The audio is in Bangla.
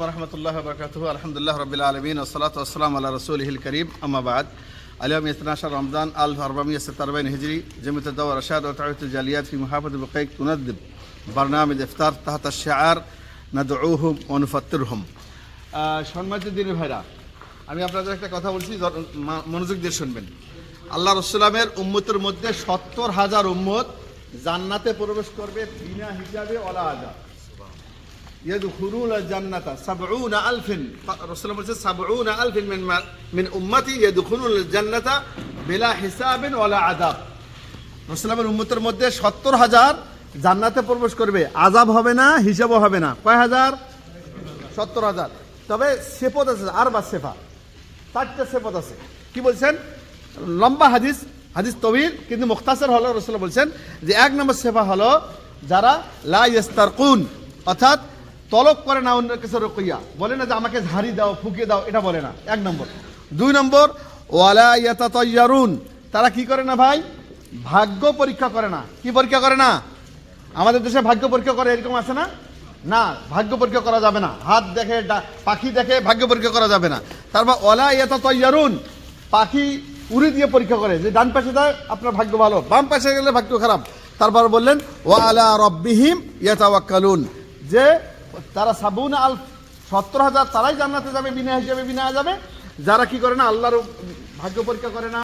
ওরহমতুল্লাহ বরকাতুহু আলহামদুলিল্লাহ রাব্বিল আলামিন ওয়াসসালাতু ওয়াসসালামু আলা রাসূলিহিল কারীম আম্মা বাদ اليوم 12 رمضان 1446 هجري جمعية الدعوة والإرشاد وتعاون الجاليات في محافظة بقيق تنظم برنامج إفطار تحت الشعار ندعوهم ونفطرهم সম্মানিত দিনী ভাইরা, আমি আপনাদের একটা কথা বলছি, মনোযোগ দিয়ে শুনবেন। আল্লাহ রাসূলের উম্মতের মধ্যে ৭০,০০০ উম্মত জান্নাতে প্রবেশ করবে বিনা হিসাবে ওয়ালা আযাব। ইয়াদখুলুনাল জান্নাতা ৭০,০০০ রাসূল বলেছেন ৭০,০০০ মিন উম্মতি ইয়াদখুলুনাল জান্নাতা বিলা হিসাবিন ওয়ালা আযাব। রাসূলের উম্মতের মধ্যে ৭০,০০০ জান্নাতে প্রবেশ করবে, আযাব হবে না, হিসাবও হবে না। কয় হাজার? ৭০,০০০। তবে সেপত আছে, আর বা সেফা, ৪টা সেপত আছে। কি বলছেন? লম্বা হাদিস, হাদিস তবিল, কিন্তু মুখতাসার হলো রাসূল বলছেন যে ১ নম্বর সেফা হলো যারা লা ইস্তারকুন, অর্থাৎ তলব করে না অন্য কিছু রুকিয়া, বলে না যে আমাকে ঝাড়ি দাও, ফুঁকে দাও, এটা বলে না। ১ নম্বর। ২ নম্বর ওয়ালা ইয়াতাতায়্যারুন, তারা কি করে না ভাই? ভাগ্য পরীক্ষা করে না। কি পরীক্ষা করে না? আমাদের দেশে ভাগ্য পরীক্ষা করে, এরকম আছে না? না, ভাগ্য পরীক্ষা করা যাবে না। হাত দেখে, পাখি দেখে ভাগ্য পরীক্ষা করা যাবে না। তারপর ওয়ালা ইয়াতাতায়্যারুন, পাখি উড়ি দিয়ে পরীক্ষা করে, যে ডান পাশে যায় আপনার ভাগ্য ভালো, বাম পাশে গেলে ভাগ্য খারাপ। তারপর বললেন ওয়া আলা রাব্বিহিম ইয়াতাওয়াক্কালুন, যে তারা ৭০,০০০ তারাই জান্নাতে যাবে বিনা হিসাবে, বিনা যাবে, যারা কি করে না, আল্লাহর ভাগ্য পরীক্ষা করে না।